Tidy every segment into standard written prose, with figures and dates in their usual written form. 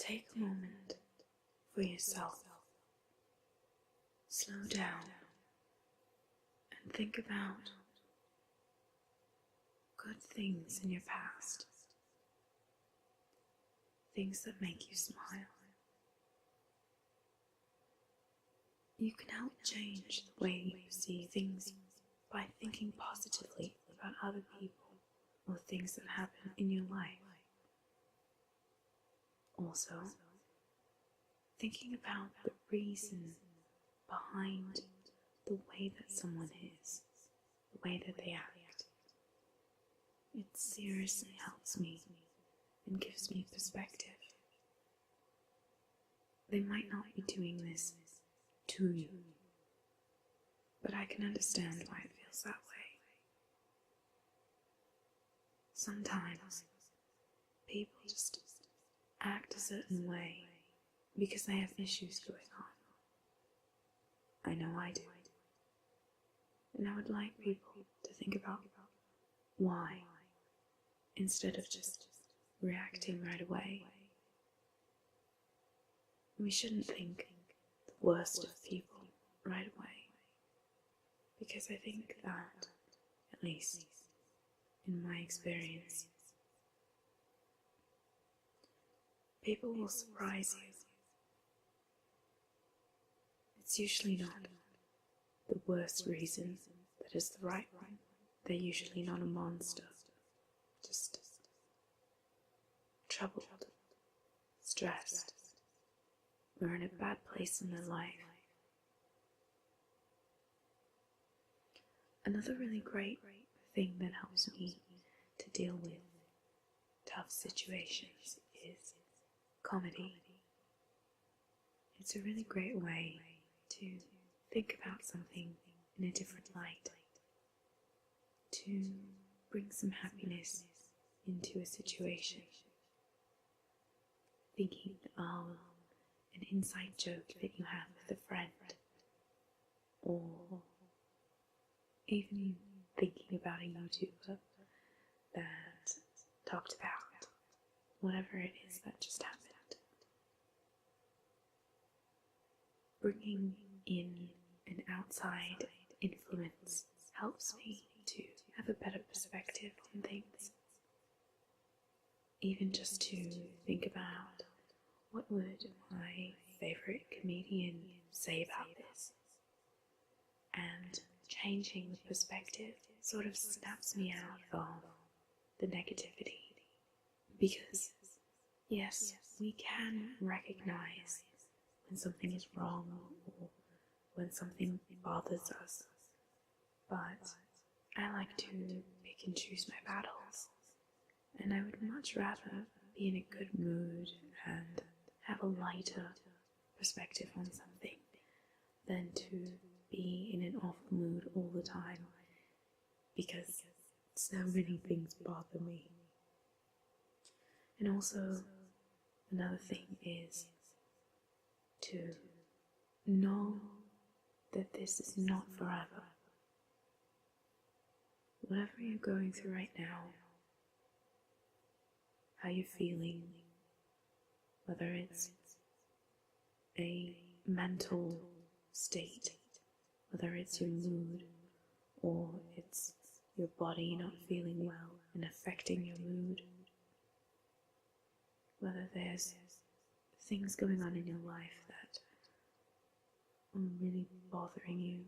Take a moment for yourself. Slow down and think about good things in your past, things that make you smile. You can help change the way you see things by thinking positively about other people or things that happen in your life. Also, thinking about the reason behind the way that someone is, the way that they act. It seriously helps me and gives me perspective. They might not be doing this to you, but I can understand why it feels that way. Sometimes people just act a certain way because they have issues going on. I know I do. And I would like people to think about why, instead of just reacting right away. We shouldn't think the worst of people right away, because I think that, at least in my experience, people will surprise you. It's usually not the worst reason that is the right one. They're usually not a monster, just troubled, stressed, or in a bad place in their life. Another really great thing that helps me to deal with tough situations is comedy. It's a really great way to think about something in a different light, to bring some happiness into a situation. Thinking of an inside joke that you have with a friend, or even thinking about a YouTuber that talked about whatever it is that just happened. Bringing in an outside influence helps me to have a better perspective on things. Even just to think about, what would my favorite comedian say about this? And changing the perspective sort of snaps me out of the negativity. Because, yes, we can recognize when something is wrong or when something bothers us, but I like to pick and choose my battles, and I would much rather be in a good mood and have a lighter perspective on something than to be in an off mood all the time because so many things bother me. And also, another thing is to know that this is not forever. Whatever you're going through right now, how you're feeling, whether it's a mental state, whether it's your mood, or it's your body not feeling well and affecting your mood, whether there's things going on in your life that are really bothering you,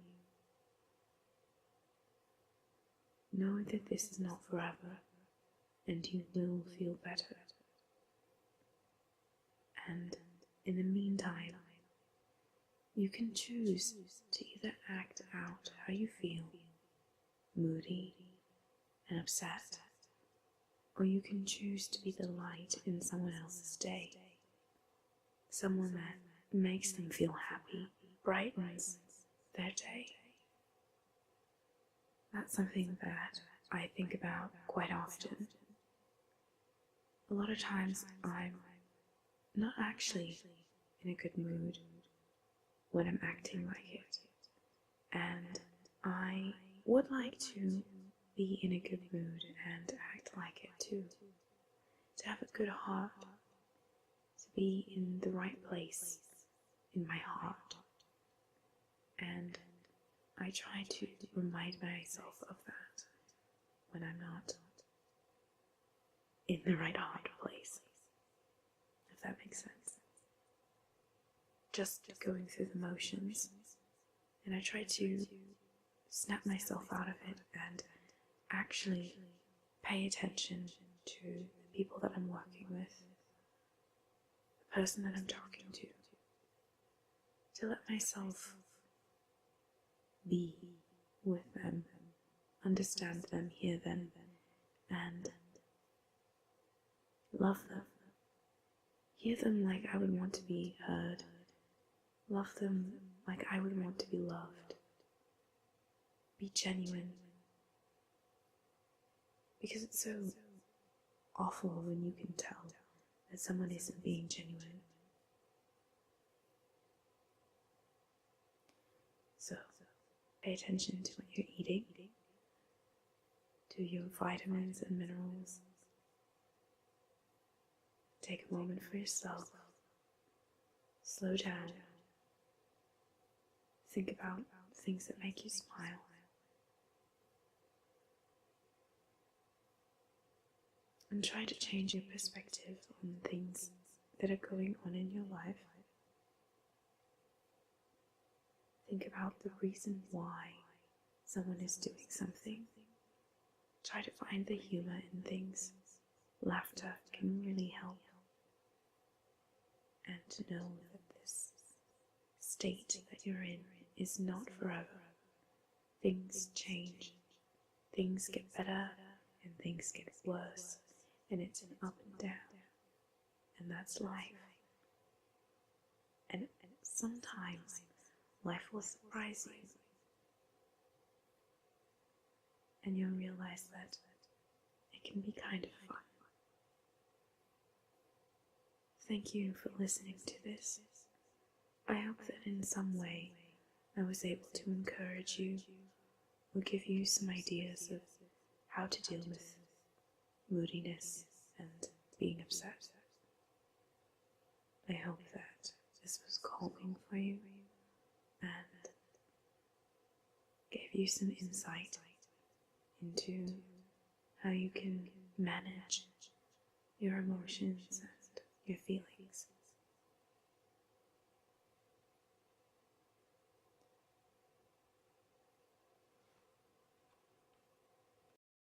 know that this is not forever and you will feel better. And in the meantime, you can choose to either act out how you feel, moody and upset, or you can choose to be the light in someone else's day, someone that makes them feel happy, brightens their day. That's something that I think about quite often. A lot of times I'm not actually in a good mood when I'm acting like it, and I would like to be in a good mood and act like it too, to have a good heart, to be in the right place in my heart. And I try to remind myself of that when I'm not in the right heart place, if that makes sense. Just going through the motions, and I try to snap myself out of it and actually pay attention to the people that I'm working with, the person that I'm talking to let myself be with them, understand them, hear them, and love them. Hear them like I would want to be heard. Love them like I would want to be loved. Be genuine. Because it's so awful when you can tell that someone isn't being genuine. So, pay attention to what you're eating, to your vitamins and minerals. Take a moment for yourself. Slow down. Think about things that make you smile. And try to change your perspective on things that are going on in your life. Think about the reason why someone is doing something. Try to find the humor in things. Laughter can really help. And to know that this state that you're in is not forever. Things change. Things get better and things get worse. And it's an up and down. And that's life. And sometimes life will surprise you. And you'll realize that it can be kind of fun. Thank you for listening to this. I hope that in some way I was able to encourage you or give you some ideas of how to deal with moodiness and being upset. I hope that this was calming for you and gave you some insight into how you can manage your emotions and your feelings.